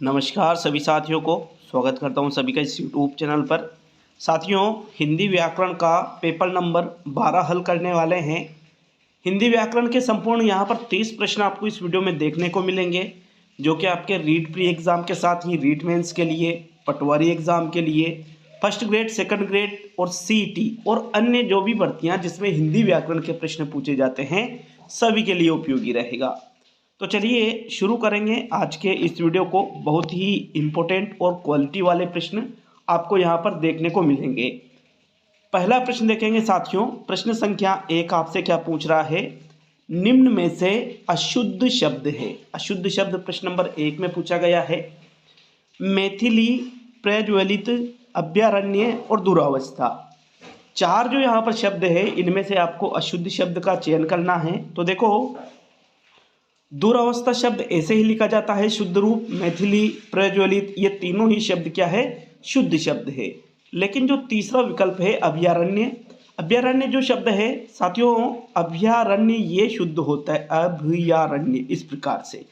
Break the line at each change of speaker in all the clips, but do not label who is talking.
नमस्कार सभी साथियों को स्वागत करता हूं सभी का इस यूट्यूब चैनल पर। साथियों, हिंदी व्याकरण का पेपर नंबर 12 हल करने वाले हैं। हिंदी व्याकरण के संपूर्ण यहां पर 30 प्रश्न आपको इस वीडियो में देखने को मिलेंगे, जो कि आपके रीट प्री एग्ज़ाम के साथ ही रीट मेंस के लिए, पटवारी एग्ज़ाम के लिए, फर्स्ट ग्रेड, सेकंड ग्रेड और सीईटी और अन्य जो भी भर्तियाँ जिसमें हिंदी व्याकरण के प्रश्न पूछे जाते हैं, सभी के लिए उपयोगी रहेगा। तो चलिए शुरू करेंगे आज के इस वीडियो को। बहुत ही इम्पोर्टेंट और क्वालिटी वाले प्रश्न आपको यहाँ पर देखने को मिलेंगे। पहला प्रश्न देखेंगे साथियों। प्रश्न संख्या 1 आपसे क्या पूछ रहा है? निम्न में से अशुद्ध शब्द है। अशुद्ध शब्द प्रश्न नंबर 1 में पूछा गया है। मैथिली, प्रज्वलित, अभयारण्य और दुरावस्था, 4 जो यहाँ पर शब्द है, इनमें से आपको अशुद्ध शब्द का चयन करना है। तो देखो, दुरावस्था शब्द ऐसे ही लिखा जाता है शुद्ध रूप। मैथिली, प्रज्वलित, ये तीनों ही शब्द क्या है? शुद्ध शब्द है। लेकिन जो तीसरा विकल्प है अभयारण्य, अभयारण्य जो शब्द है साथियों, अभयारण्य ये शुद्ध होता है, अभयारण्य इस प्रकार से।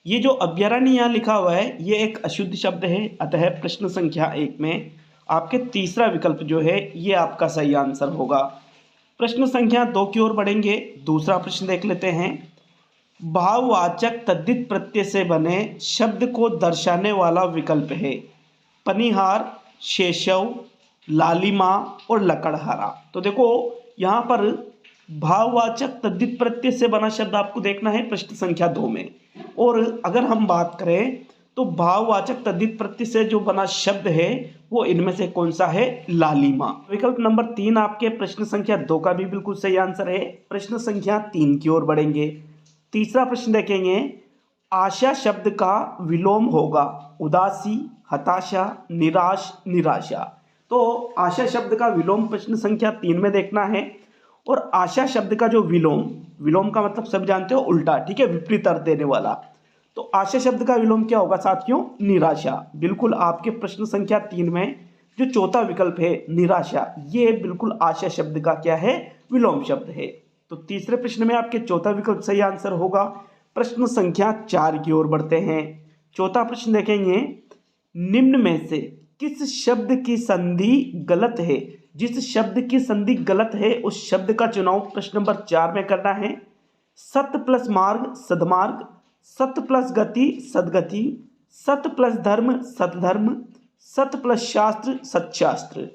ये जो अभयारण्य यहाँ लिखा हुआ है ये एक अशुद्ध शब्द है। अतः प्रश्न संख्या 1 में आपके तीसरा विकल्प जो है ये आपका सही आंसर होगा। प्रश्न संख्या 2 की ओर बढ़ेंगे। दूसरा प्रश्न देख लेते हैं। भाववाचक तद्धित प्रत्यय से बने शब्द को दर्शाने वाला विकल्प है पनिहार, शेषव, लालिमा और लकड़हारा। तो देखो, यहाँ पर भाववाचक तद्धित प्रत्यय से बना शब्द आपको देखना है प्रश्न संख्या 2 में। और अगर हम बात करें तो भाववाचक तद्धित प्रत्यय से जो बना शब्द है वो इनमें से कौन सा है? लालिमा। विकल्प नंबर 3 आपके प्रश्न संख्या 2 का भी बिल्कुल सही आंसर है। प्रश्न संख्या 3 की ओर बढ़ेंगे। तीसरा प्रश्न देखेंगे। आशा शब्द का विलोम होगा उदासी, हताशा, निराश, निराशा। तो आशा शब्द का विलोम प्रश्न संख्या 3 में देखना है। और आशा शब्द का जो विलोम, विलोम का मतलब सब जानते हो, उल्टा, ठीक है, विपरीत अर्थ देने वाला। तो आशा शब्द का विलोम क्या होगा साथियों? निराशा। बिल्कुल आपके प्रश्न संख्या 3 में जो चौथा विकल्प है निराशा, ये बिल्कुल आशा शब्द का क्या है? विलोम शब्द है। तो तीसरे प्रश्न में आपके चौथा विकल्प सही आंसर होगा। प्रश्न संख्या 4 की ओर बढ़ते हैं। चौथा प्रश्न देखेंगे। निम्न में से किस शब्द की संधि गलत है? जिस शब्द की संधि गलत है उस शब्द का चुनाव प्रश्न नंबर 4 में करना है। सत प्लस मार्ग सदमार्ग, सत प्लस गति सदगति, सत प्लस धर्म सतधर्म, सत प्लस शास्त्र सत्शास्त्र।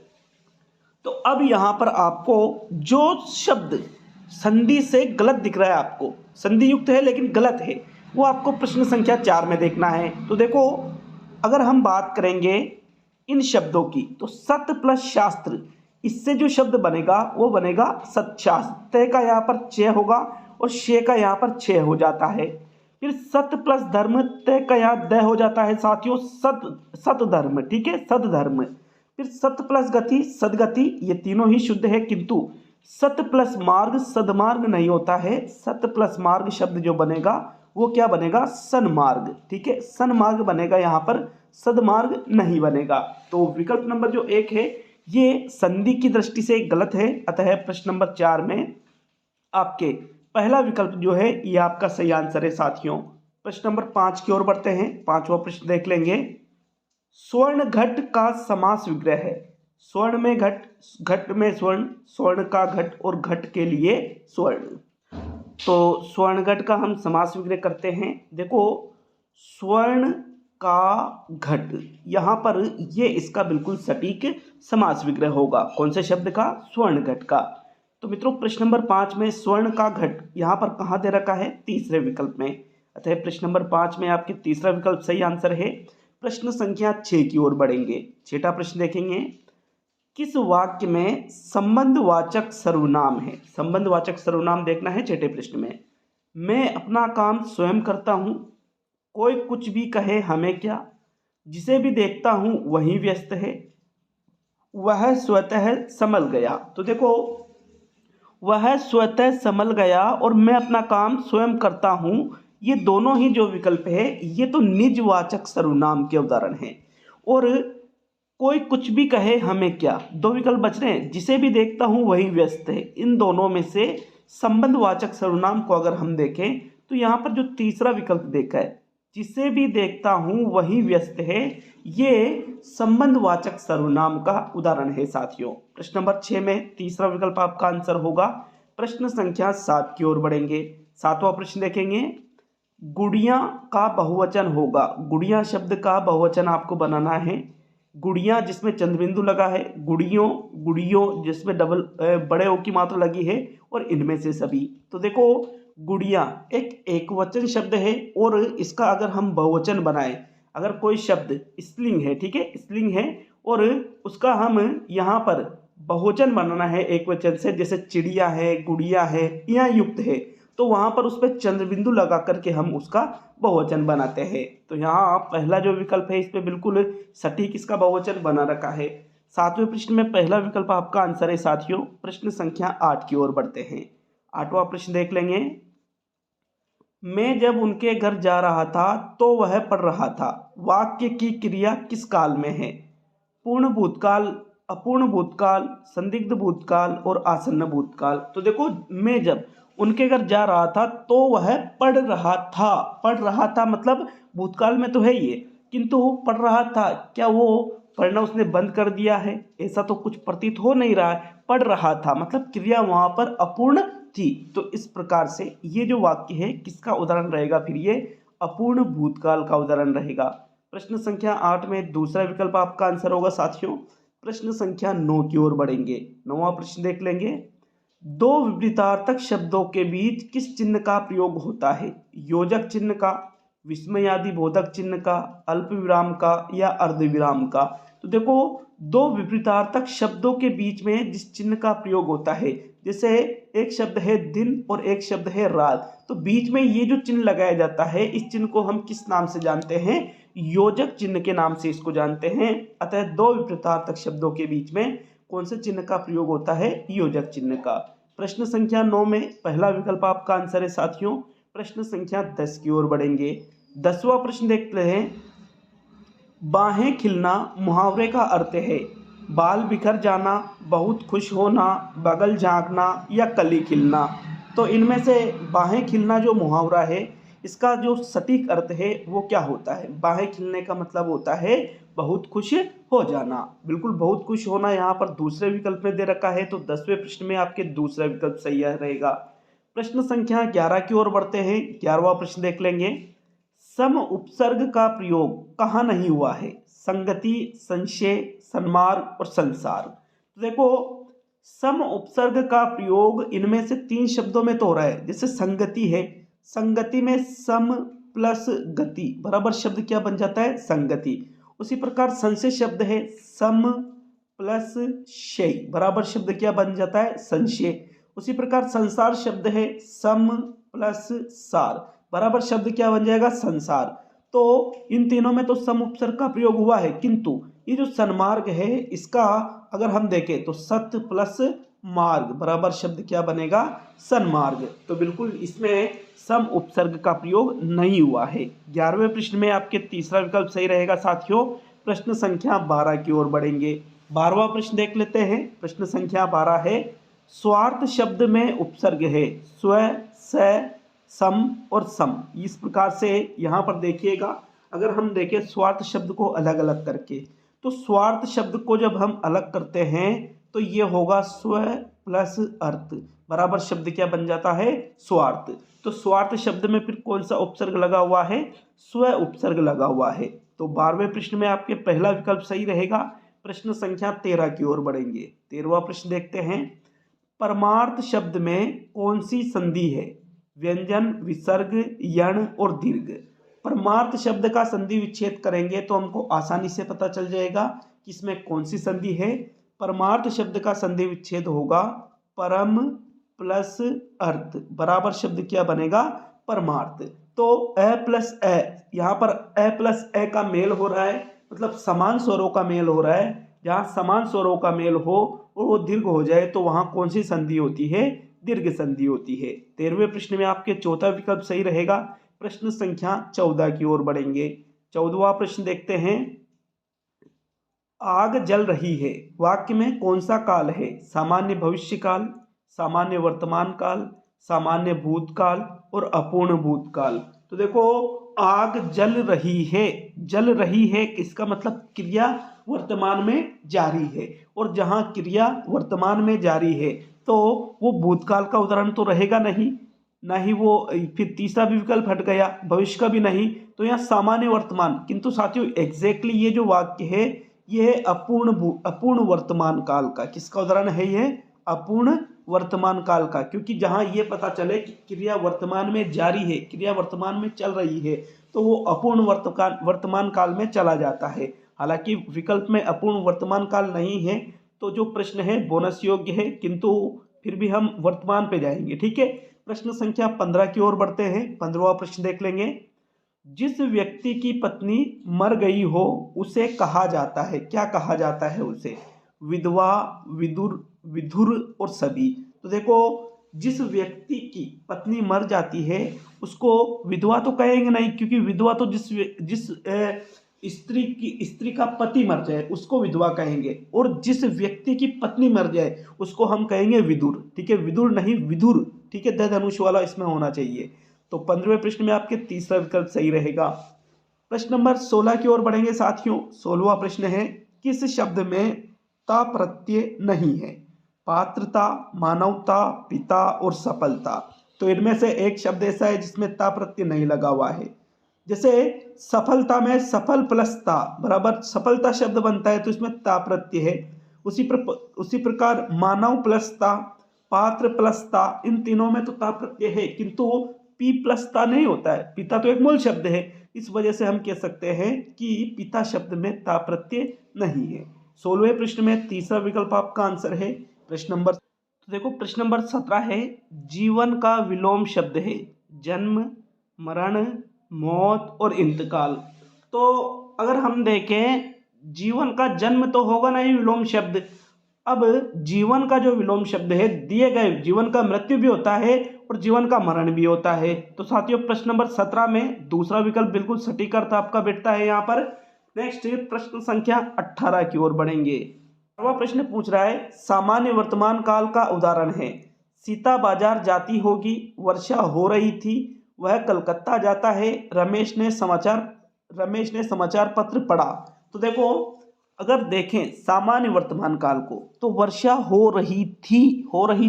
तो अब यहां पर आपको जो शब्द संधि से गलत दिख रहा है, आपको संधि युक्त है लेकिन गलत है, वो आपको प्रश्न संख्या 4 में देखना है। तो देखो, अगर हम बात करेंगे इन शब्दों की तो सत प्लस शास्त्र, इससे जो शब्द बनेगा वो बनेगा सत्शास्त्र। तय का यहाँ पर च होगा और शे का यहाँ पर छे हो जाता है। फिर सत प्लस धर्म, तय का यहाँ द हो जाता है साथियों, सतधर्म, ठीक है, सदधर्म। फिर सत प्लस गति सदगति, ये तीनों ही शुद्ध है, किंतु सत प्लस मार्ग सदमार्ग नहीं होता है। सत प्लस मार्ग शब्द जो बनेगा वो क्या बनेगा? सन्मार्ग, ठीक है, सन्मार्ग बनेगा, यहाँ पर सदमार्ग नहीं बनेगा। तो विकल्प नंबर जो 1 है ये संधि की दृष्टि से गलत है। अतः प्रश्न नंबर 4 में आपके पहला विकल्प जो है ये आपका सही आंसर है साथियों। प्रश्न नंबर 5 की ओर बढ़ते हैं। 5वां प्रश्न देख लेंगे। स्वर्ण घट का समास विग्रह है। स्वर्ण में घट, घट में स्वर्ण, स्वर्ण का घट और घट के लिए स्वर्ण। तो स्वर्ण घट का हम समास विग्रह करते हैं। देखो, स्वर्ण का घट, यहाँ पर ये इसका बिल्कुल सटीक समास विग्रह होगा। कौन से शब्द का? स्वर्ण घट का। तो मित्रों, प्रश्न नंबर 5 में स्वर्ण का घट यहाँ पर कहाँ दे रखा है? तीसरे विकल्प में। अतः प्रश्न नंबर 5 में आपके तीसरा विकल्प सही आंसर है। प्रश्न संख्या 6 की ओर बढ़ेंगे। छठा प्रश्न देखेंगे। किस वाक्य में संबंधवाचक सर्वनाम है? संबंधवाचक सर्वनाम देखना है छठे प्रश्न में। मैं अपना काम स्वयं करता हूँ, कोई कुछ भी कहे हमें क्या, जिसे भी देखता हूँ वही व्यस्त है, वह स्वतः संभल गया। तो देखो, वह स्वतः संभल गया और मैं अपना काम स्वयं करता हूँ, ये दोनों ही जो विकल्प है ये तो निजवाचक सर्वनाम के उदाहरण हैं। और कोई कुछ भी कहे हमें क्या, 2 विकल्प बच रहे हैं। जिसे भी देखता हूँ वही व्यस्त है, इन दोनों में से संबंधवाचक सर्वनाम को अगर हम देखें तो यहाँ पर जो तीसरा विकल्प देखा है जिसे भी देखता हूँ वही व्यस्त है, ये संबंधवाचक सर्वनाम का उदाहरण है साथियों। प्रश्न नंबर 6 में तीसरा विकल्प आपका आंसर होगा। प्रश्न संख्या 7 की ओर बढ़ेंगे। 7वां प्रश्न देखेंगे, गुड़िया का बहुवचन होगा। गुड़िया शब्द का बहुवचन आपको बनाना है। गुड़िया जिसमें चंद्रबिंदु लगा है, गुड़ियों, गुड़ियों जिसमें डबल बड़े ओ की मात्रा लगी है, और इनमें से सभी। तो देखो, गुड़िया एक वचन शब्द है, और इसका अगर हम बहुवचन बनाएं, अगर कोई शब्द स्त्रीलिंग है, ठीक है, स्त्रीलिंग है, और उसका हम यहाँ पर बहुवचन बनाना है एक वचन से, जैसे चिड़िया है, गुड़िया है, या युक्त है, तो वहां पर उस पर चंद्र बिंदु लगा करके हम उसका बहुवचन बनाते हैं। तो यहाँ पहला जो विकल्प है, इस पे बिल्कुल सटीक इसका बहुवचन बना रखा है। 7वें प्रश्न में पहला विकल्प आपका आंसर है साथियों। प्रश्न संख्या 8 की ओर बढ़ते हैं। 8वां प्रश्न देख लेंगे, मैं जब उनके घर जा रहा था तो वह पढ़ रहा था। वाक्य की क्रिया किस काल में है? पूर्ण भूतकाल, अपूर्ण भूतकाल, संदिग्ध भूतकाल और आसन्न भूतकाल। तो देखो, मैं जब उनके घर जा रहा था तो वह पढ़ रहा था। पढ़ रहा था मतलब भूतकाल में तो है ये, किंतु पढ़ रहा था, क्या वो पढ़ना उसने बंद कर दिया है? ऐसा तो कुछ प्रतीत हो नहीं रहा है। पढ़ रहा था मतलब क्रिया वहां पर अपूर्ण थी। तो इस प्रकार से ये जो वाक्य है किसका उदाहरण रहेगा? फिर ये अपूर्ण भूतकाल का उदाहरण रहेगा। प्रश्न संख्या 8 में दूसरा विकल्प आपका आंसर होगा साथियों। प्रश्न संख्या 9 की ओर बढ़ेंगे। 9वां प्रश्न देख लेंगे, दो विपरीतार्थक शब्दों के बीच किस चिन्ह का प्रयोग होता है? योजक चिन्ह का, विस्मयादि बोधक चिन्ह का, अल्प विराम का, या अर्ध विराम का? तो देखो, दो विपरीतार्थक शब्दों के बीच में जिस चिन्ह का प्रयोग होता है, जैसे एक शब्द है दिन और एक शब्द है रात, तो बीच में ये जो चिन्ह लगाया जाता है, इस चिन्ह को हम किस नाम से जानते हैं? योजक चिन्ह के नाम से इसको जानते हैं। अतः दो विपरीतार्थक शब्दों के बीच में कौन से चिन्ह का प्रयोग होता है? योजक चिन्ह का। प्रश्न संख्या 9 में पहला विकल्प आपका आंसर है साथियों। प्रश्न संख्या 10 की ओर बढ़ेंगे। 10वां प्रश्न देखते हैं, बाहें खिलना मुहावरे का अर्थ है बाल बिखर जाना, बहुत खुश होना, बगल झांकना, या कली खिलना। तो इनमें से बाहें खिलना जो मुहावरा है, इसका जो सटीक अर्थ है वो क्या होता है? बाहें खिलने का मतलब होता है बहुत खुश हो जाना। बिल्कुल, बहुत खुश होना यहाँ पर दूसरे विकल्प में दे रखा है, तो 10वें प्रश्न में आपके दूसरा विकल्प सही रहेगा। प्रश्न संख्या 11 की ओर बढ़ते हैं। 11वां प्रश्न देख लेंगे, सम उपसर्ग का प्रयोग कहाँ नहीं हुआ है? संगति, संशय, सन्मार्ग और संसार। तो देखो, सम उपसर्ग का प्रयोग इनमें से 3 शब्दों में तो हो रहा है। जैसे संगति है, संगति में सम प्लस गति बराबर शब्द क्या बन जाता है? संगति। उसी प्रकार संशय शब्द है, सम प्लस शय बराबर शब्द क्या बन जाता है? संशय। उसी प्रकार संसार शब्द है, सम प्लस सार बराबर शब्द क्या बन जाएगा? संसार। तो इन तीनों में तो सम उपसर्ग का प्रयोग हुआ है, किंतु ये जो सन्मार्ग है, इसका अगर हम देखें तो सत प्लस मार्ग बराबर शब्द क्या बनेगा? सन्मार्ग। तो बिल्कुल इसमें सम उपसर्ग का प्रयोग नहीं हुआ है। 11वें प्रश्न में आपके तीसरा विकल्प सही रहेगा साथियों। प्रश्न संख्या 12 की ओर बढ़ेंगे। 12वां प्रश्न देख लेते हैं। प्रश्न संख्या 12 है, स्वार्थ शब्द में उपसर्ग है स्व, स, सम और सम। इस प्रकार से यहाँ पर देखिएगा, अगर हम देखें स्वार्थ शब्द को अलग अलग करके, तो स्वार्थ शब्द को जब हम अलग करते हैं तो ये होगा स्व प्लस अर्थ बराबर शब्द क्या बन जाता है? स्वार्थ। तो स्वार्थ शब्द में फिर कौन सा उपसर्ग लगा हुआ है? स्व उपसर्ग लगा हुआ है। तो 12वें प्रश्न में आपके पहला विकल्प सही रहेगा। प्रश्न संख्या 13 की ओर बढ़ेंगे। 13वां प्रश्न देखते हैं, परमार्थ शब्द में कौन सी संधि है? व्यंजन, विसर्ग, यण और दीर्घ। परमार्थ शब्द का संधि विच्छेद करेंगे तो हमको आसानी से पता चल जाएगा कि इसमें कौन सी संधि है। परमार्थ शब्द का संधि विच्छेद होगा परम प्लस अर्थ बराबर शब्द क्या बनेगा? परमार्थ। तो अ प्लस अ, यहाँ पर अ प्लस अ का मेल हो रहा है, मतलब समान स्वरों का मेल हो रहा है। जहाँ समान स्वरों का मेल हो और वो दीर्घ हो जाए तो वहाँ कौन सी संधि होती है? दीर्घ संधि होती है। 13वें प्रश्न में आपके चौथा विकल्प सही रहेगा। प्रश्न संख्या 14 की ओर बढ़ेंगे। 14वां प्रश्न देखते हैं, आग जल रही है वाक्य में कौन सा काल है? सामान्य भविष्य काल, सामान्य वर्तमान काल, सामान्य भूतकाल और अपूर्ण भूतकाल। तो देखो, आग जल रही है, जल रही है इसका मतलब क्रिया वर्तमान में जारी है, और जहाँ क्रिया वर्तमान में जारी है तो वो भूतकाल का उदाहरण तो रहेगा नहीं, ना ही वो, फिर तीसरा भी विकल्प हट गया, भविष्य का भी नहीं, तो यहाँ सामान्य वर्तमान। किंतु साथियों एग्जैक्टली ये जो वाक्य है ये अपूर्ण वर्तमान काल का, किसका उदाहरण है ये? अपूर्ण वर्तमान काल का, क्योंकि जहां ये पता चले कि क्रिया वर्तमान में जारी है, क्रिया वर्तमान में चल रही है, तो वो अपूर्ण वर्तमान काल में चला जाता है। हालांकि विकल्प में अपूर्ण वर्तमान काल नहीं है, तो जो प्रश्न है बोनस योग्य है, किंतु फिर भी हम वर्तमान पे जाएंगे। ठीक है, प्रश्न संख्या 15 की ओर बढ़ते हैं। 15वां प्रश्न देख लेंगे। जिस व्यक्ति की पत्नी मर गई हो उसे कहा जाता है, क्या कहा जाता है उसे? विधवा, विदुर, विधुर और सभी। तो देखो, जिस व्यक्ति की पत्नी मर जाती है उसको विधवा तो कहेंगे नहीं, क्योंकि विधवा तो जिस स्त्री का पति मर जाए उसको विधवा कहेंगे, और जिस व्यक्ति की पत्नी मर जाए उसको हम कहेंगे विदुर। ठीक है, विदुर नहीं विधुर। ठीक है, द धनुष वाला इसमें होना चाहिए। तो 15वें प्रश्न में आपके तीसरा विकल्प सही रहेगा। प्रश्न नंबर 16 की ओर बढ़ेंगे साथियों। 16वां प्रश्न है, किस शब्द में ता प्रत्यय नहीं है? पात्रता, मानवता, पिता और सफलता। तो इनमें से एक शब्द ऐसा है जिसमें ता प्रत्यय नहीं लगा हुआ है। जैसे सफलता में सफल प्लस ता बराबर सफलता शब्द बनता है, तो इसमें ता प्रत्यय है। उसी प्रकार मानव प्लस ता, पात्र प्लस ता, इन तीनों में तो ता प्रत्यय है, किंतु पी प्लस ता नहीं होता है। पिता तो एक मूल शब्द है, इस वजह से हम कह सकते हैं कि पिता शब्द में ता प्रत्यय नहीं है। 16वें प्रश्न में तीसरा विकल्प आपका आंसर है। प्रश्न नंबर, तो देखो प्रश्न नंबर 17 है, जीवन का विलोम शब्द है जन्म, मरण, मौत और इंतकाल। तो अगर हम देखें, जीवन का जन्म तो होगा नहीं विलोम शब्द। अब जीवन का जो विलोम शब्द है, दिए गए जीवन का मृत्यु भी होता है और जीवन का मरण भी होता है। तो साथियों प्रश्न नंबर 17 में दूसरा विकल्प बिल्कुल सटीक अर्थ आपका बैठता है यहाँ पर। नेक्स्ट प्रश्न संख्या 18 की ओर बढ़ेंगे। अगला प्रश्न पूछ रहा है, सामान्य वर्तमान काल का उदाहरण है, सीता बाजार जाती होगी, वर्षा हो रही थी, वह कलकत्ता जाता है, रमेश ने समाचार पत्र पढ़ा। तो देखो, अगर देखें सामान्य वर्तमान काल को, तो वर्षा हो रही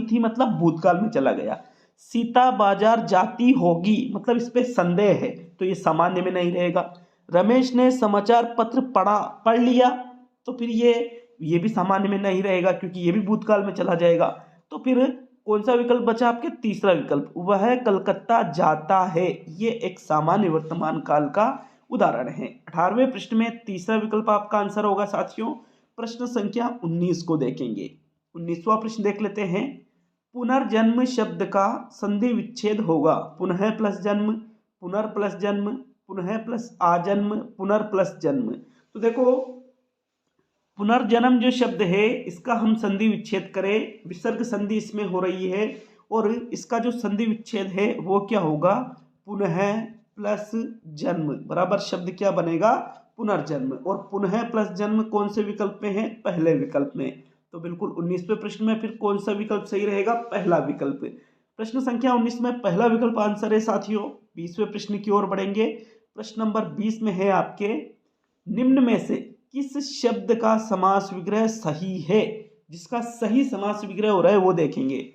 थी मतलब भूतकाल में चला गया। सीता बाजार जाती होगी मतलब इस पे संदेह है, तो ये सामान्य में नहीं रहेगा। रमेश ने समाचार पत्र पढ़ लिया, तो फिर ये भी सामान्य में नहीं रहेगा, क्योंकि ये भी भूतकाल में चला जाएगा। तो फिर कौन सा विकल्प बचा आपके? तीसरा विकल्प, वह कलकत्ता जाता है, ये एक सामान्य वर्तमान काल का उदाहरण है। 18वें प्रश्न में तीसरा विकल्प आपका आंसर होगा साथियों। प्रश्न संख्या 19 को देखेंगे। 19वां प्रश्न देख लेते हैं। पुनर्जन्म शब्द का संधि विच्छेद होगा पुनः प्लस जन्म, पुनर्प्लस जन्म, पुनः प्लस आजन्म, पुनर्प्लस जन्म। तो देखो, पुनर्जन्म जो शब्द है इसका हम संधि विच्छेद करें, विसर्ग संधि इसमें हो रही है, और इसका जो संधि विच्छेद है वो क्या होगा? पुनः प्लस जन्म बराबर शब्द क्या बनेगा? पुनर्जन्म। और पुनः प्लस जन्म कौन से विकल्प में है? पहले विकल्प में। तो बिल्कुल 19वें प्रश्न में फिर कौन सा विकल्प सही रहेगा? पहला विकल्प। प्रश्न संख्या 19 में पहला विकल्प आंसर है साथियों। 20वें प्रश्न की ओर बढ़ेंगे। प्रश्न नंबर 20 में है आपके, निम्न में से किस शब्द का समास विग्रह सही है? जिसका सही समास विग्रह हो रहा है वो देखेंगे।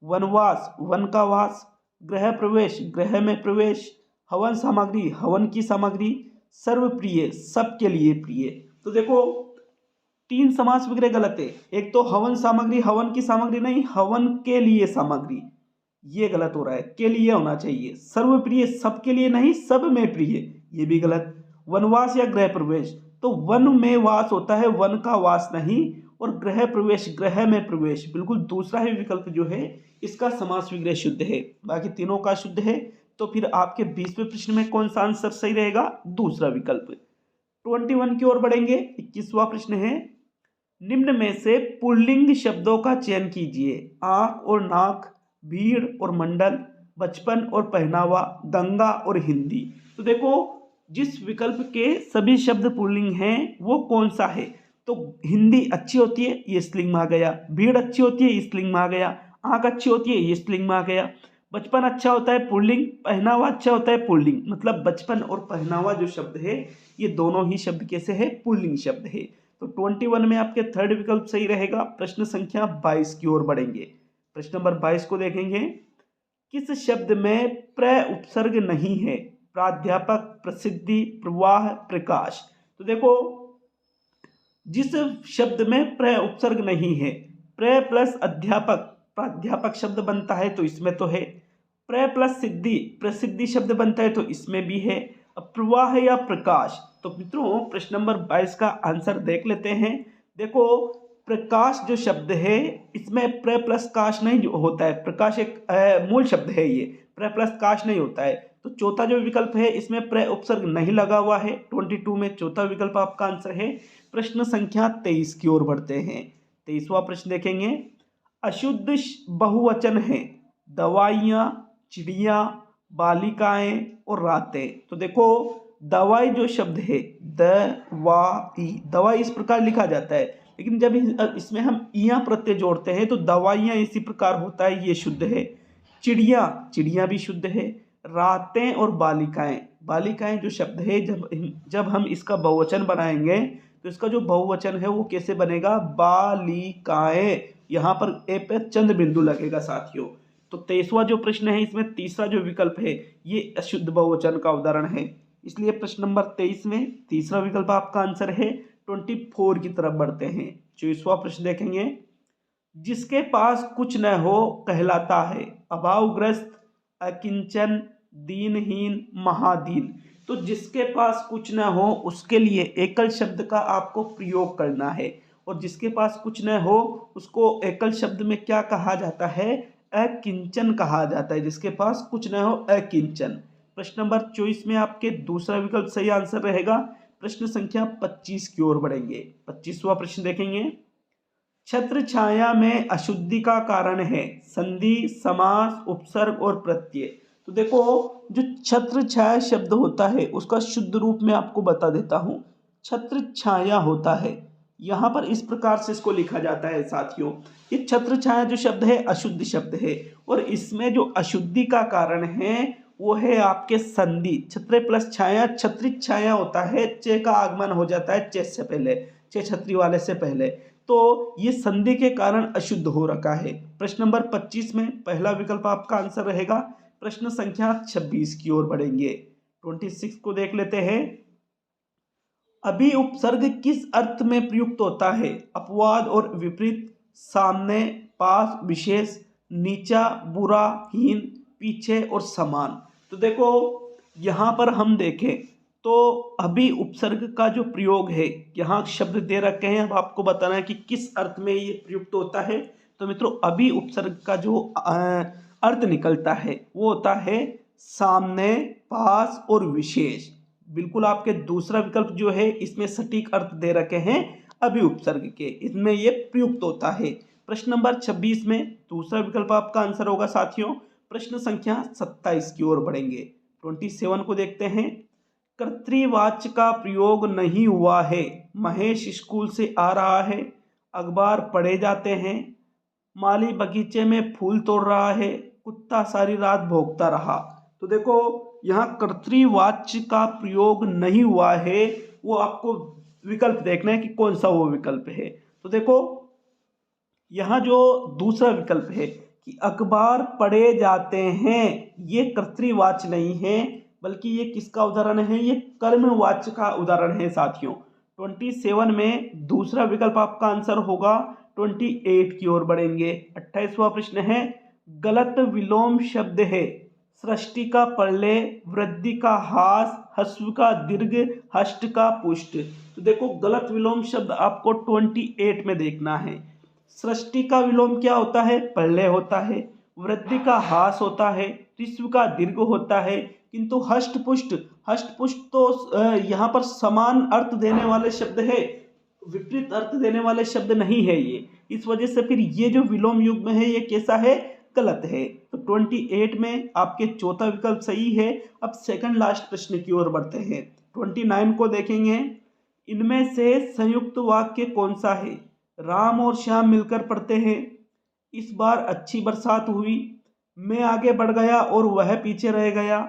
वनवास, वन का वास, गृह प्रवेश, गृह में प्रवेश, हवन सामग्री, हवन की सामग्री, सर्वप्रिय, सबके लिए प्रिय। तो देखो, 3 समास विग्रह गलत है। एक तो हवन सामग्री, हवन की सामग्री नहीं, हवन के लिए सामग्री, ये गलत हो रहा है, के लिए होना चाहिए। सर्वप्रिय, सबके लिए नहीं, सब में प्रिय, ये भी गलत। वनवास या गृह प्रवेश, तो वन में वास होता है, वन का वास नहीं, और गृह प्रवेश, गृह में प्रवेश, बिल्कुल दूसरा ही विकल्प जो है इसका समास विग्रह शुद्ध है, बाकी तीनों का शुद्ध है। तो फिर आपके 20वें प्रश्न में कौन सा आंसर सही रहेगा? दूसरा विकल्प। 21 की ओर बढ़ेंगे। 21वां प्रश्न है, निम्न में से पुल्लिंग शब्दों का चयन कीजिए। आंख और नाक, भीड़ और मंडल, बचपन और पहनावा, गंगा और हिंदी। तो देखो, जिस विकल्प के सभी शब्द पुल्लिंग हैं वो कौन सा है? तो हिंदी अच्छी होती है, ये स्त्रीलिंग में आ गया। भीड़ अच्छी होती है, ये स्त्रीलिंग में आ गया। आंख अच्छी होती है, ये स्त्रीलिंग में आ गया। बचपन अच्छा होता है पुल्लिंग, पहनावा अच्छा होता है पुल्लिंग। मतलब बचपन और पहनावा जो शब्द है ये दोनों ही शब्द कैसे है, पुल्लिंग शब्द है। तो 21 में आपके थर्ड विकल्प सही रहेगा। प्रश्न संख्या 22 की ओर बढ़ेंगे। प्रश्न नंबर 22 को देखेंगे। किस शब्द में प्र उपसर्ग नहीं है? प्राध्यापक, प्रसिद्धि, प्रवाह, प्रकाश। तो देखो, जिस शब्द में प्र उपसर्ग नहीं है, प्र प्लस अध्यापक प्राध्यापक शब्द बनता है तो इसमें तो है, प्र प्लस सिद्धि प्रसिद्धि शब्द बनता है तो इसमें भी है। अब प्रवाह या प्रकाश, तो मित्रों प्रश्न नंबर 22 का आंसर देख लेते हैं। देखो, प्रकाश जो शब्द है इसमें प्र प्लस काश नहीं जो होता है। प्रकाश एक मूल शब्द है, ये प्र प्लस काश नहीं होता है। तो चौथा जो विकल्प है इसमें प्र उपसर्ग नहीं लगा हुआ है। 22 में चौथा विकल्प आपका आंसर है। प्रश्न संख्या 23 की ओर बढ़ते हैं। 23वां प्रश्न देखेंगे। अशुद्ध बहुवचन है, दवाइयाँ, चिड़िया, बालिकाएं और रातें। तो देखो, दवाई जो शब्द है दवाई, दवाई इस प्रकार लिखा जाता है, लेकिन जब इसमें हम इया प्रत्यय जोड़ते हैं तो दवाइयाँ इसी प्रकार होता है, ये शुद्ध है। चिड़िया, चिड़िया भी शुद्ध है। रातें और बालिकाएं, बालिकाएं जो शब्द है जब हम इसका बहुवचन बनाएंगे तो इसका जो बहुवचन है वो कैसे बनेगा, बालिकाएं। यहाँ पर ए पे चंद्र बिंदु लगेगा साथियों। तो 23वां जो प्रश्न है इसमें तीसरा जो विकल्प है ये अशुद्ध बहुवचन का उदाहरण है। इसलिए प्रश्न नंबर 23 में तीसरा विकल्प आपका आंसर है। 24 की तरफ बढ़ते हैं। 24वां प्रश्न देखेंगे। जिसके पास कुछ न हो कहलाता है अभावग्रस्त, अकिंचन, दीनहीन, महादीन। तो जिसके पास कुछ न हो उसके लिए एकल शब्द का आपको प्रयोग करना है, और जिसके पास कुछ न हो उसको एकल शब्द में क्या कहा जाता है, अकिंचन कहा जाता है। जिसके पास कुछ न हो अकिंचन। प्रश्न नंबर 24 में आपके दूसरा विकल्प सही आंसर रहेगा। प्रश्न संख्या 25 की ओर बढ़ेंगे। 25वां प्रश्न देखेंगे। छत्र छाया में अशुद्धि का कारण है संधि, समास, उपसर्ग और प्रत्यय। तो देखो, जो छत्र छाया शब्द होता है उसका शुद्ध रूप में आपको बता देता हूं। छत्र छाया होता है, यहां पर इस प्रकार से इसको लिखा जाता है साथियों। ये छत्र छाया जो शब्द है अशुद्ध शब्द है, और इसमें जो अशुद्धि का कारण है वो है आपके संधि। छत्र प्लस छाया छत्रित छाया होता है, चे का आगमन हो जाता है चे से पहले, चे छत्री वाले से पहले। तो ये संधि के कारण अशुद्ध हो रखा है। प्रश्न नंबर 25 में पहला विकल्प आपका आंसर रहेगा। प्रश्न संख्या 26 की ओर बढ़ेंगे। 26 को देख लेते हैं। अभी उपसर्ग किस अर्थ में प्रयुक्त होता है? अपवाद और विपरीत, सामने, पास, विशेष, नीचा, बुरा, हीन, पीछे और समान। तो देखो, यहाँ पर हम देखें तो अभी उपसर्ग का जो प्रयोग है, यहाँ शब्द दे रखे हैं, अब आपको बताना है कि किस अर्थ में ये प्रयुक्त होता है। तो मित्रों, अभी उपसर्ग का जो अर्थ निकलता है वो होता है सामने, पास और विशेष। बिल्कुल आपके दूसरा विकल्प जो है इसमें सटीक अर्थ दे रखे हैं अभी उपसर्ग के, इसमें ये प्रयुक्त होता है। प्रश्न नंबर 26 में दूसरा विकल्प आपका आंसर होगा साथियों। प्रश्न संख्या 27 की ओर बढ़ेंगे। 27 को देखते हैं। कर्तृवाच्य का प्रयोग नहीं हुआ है, महेश स्कूल से आ रहा है, अखबार पढ़े जाते हैं, माली बगीचे में फूल तोड़ रहा है, कुत्ता सारी रात भौंकता रहा। तो देखो, यहाँ कर्तृवाच्य का प्रयोग नहीं हुआ है, वो आपको विकल्प देखना है कि कौन सा वो विकल्प है। तो देखो, यहाँ जो दूसरा विकल्प है कि अखबार पढ़े जाते हैं, ये कर्तृवाच्य नहीं है, बल्कि ये किसका उदाहरण है, ये कर्मवाच्य का उदाहरण है साथियों। 27 में दूसरा विकल्प आपका आंसर होगा। 28 की ओर बढ़ेंगे। 28वां प्रश्न है। गलत विलोम शब्द है सृष्टि का प्रलय, वृद्धि का हास, हस्व का दीर्घ, हष्ट का पुष्ट। तो देखो, गलत विलोम शब्द आपको 28 में देखना है। सृष्टि का विलोम क्या होता है, प्रलय होता है। वृद्धि का हास होता है, ऋस्व का दीर्घ होता है। किंतु हष्ट पुष्ट, हष्ट पुष्ट तो यहाँ पर समान अर्थ देने वाले शब्द है, विपरीत अर्थ देने वाले शब्द नहीं है ये। इस वजह से फिर ये जो विलोम युग्म है ये कैसा है, गलत है। तो 28 में आपके चौथा विकल्प सही है। अब सेकंड लास्ट प्रश्न की ओर बढ़ते हैं। 29 को देखेंगे। इनमें से संयुक्त वाक्य कौन सा है? राम और श्याम मिलकर पढ़ते हैं, इस बार अच्छी बरसात हुई, मैं आगे बढ़ गया और वह पीछे रह गया।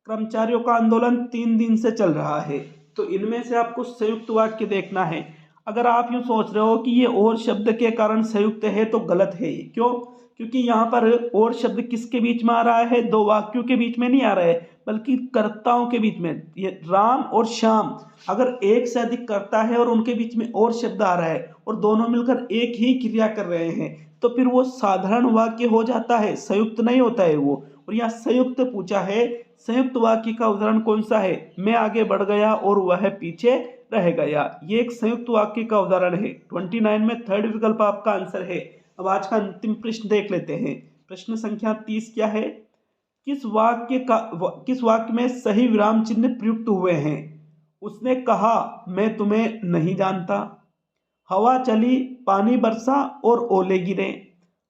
कर्मचारियों का आंदोलन 3 दिन से चल रहा है। तो इनमें से आपको संयुक्त वाक्य देखना है। अगर आप यूँ सोच रहे हो कि ये और शब्द के कारण संयुक्त है तो गलत है ये। क्यों? क्योंकि यहाँ पर और शब्द किसके बीच में आ रहा है? दो वाक्यों के बीच में नहीं आ रहा है, बल्कि कर्ताओं के बीच में। ये राम और श्याम, अगर एक से अधिक कर्ता है और उनके बीच में और शब्द आ रहा है और दोनों मिलकर एक ही क्रिया कर रहे हैं, तो फिर वो साधारण वाक्य हो जाता है, संयुक्त नहीं होता है वो। और यहाँ संयुक्त पूछा है, संयुक्त वाक्य का उदाहरण कौन सा है? मैं आगे बढ़ गया और वह पीछे रह गया। ये एक संयुक्त वाक्य का उदाहरण है। 29 में थर्ड विकल्प आपका आंसर है। अब आज का अंतिम प्रश्न देख लेते हैं। प्रश्न संख्या 30 क्या है? किस वाक्य में सही विराम चिन्ह प्रयुक्त हुए हैं? उसने कहा मैं तुम्हें नहीं जानता, हवा चली, पानी बरसा और ओले गिरे,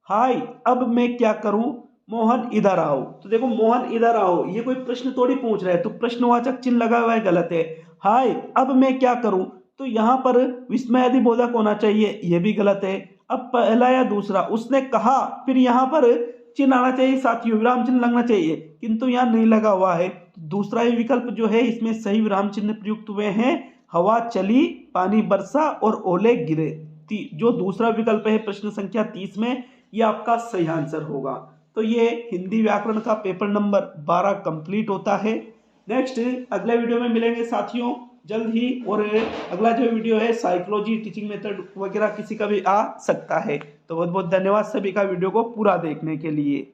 हाय अब मैं क्या करूं, मोहन इधर आओ। तो देखो मोहन इधर आओ, ये कोई प्रश्न थोड़ी पूछ रहा है, तो प्रश्नवाचक चिन्ह लगा हुआ है, गलत है। हाय अब मैं क्या करूं, तो यहाँ पर विस्मयादि बोधक होना चाहिए, ये भी गलत है। अब पहला या दूसरा, उसने कहा, फिर यहाँ पर चिन्ह आना चाहिए साथियों, विराम चिन्ह लगना चाहिए, किंतु यहाँ नहीं लगा हुआ है। दूसरा ही विकल्प जो है इसमें सही विराम चिन्ह प्रयुक्त हुए हैं, हवा चली, पानी बरसा और ओले गिरे। जो दूसरा विकल्प है प्रश्न संख्या 30 में, ये आपका सही आंसर होगा। तो ये हिंदी व्याकरण का पेपर नंबर 12 कंप्लीट होता है। नेक्स्ट अगले वीडियो में मिलेंगे साथियों जल्द ही। और अगला जो वीडियो है साइकोलॉजी, टीचिंग मेथड वगैरह किसी का भी आ सकता है। तो बहुत बहुत धन्यवाद सभी का वीडियो को पूरा देखने के लिए।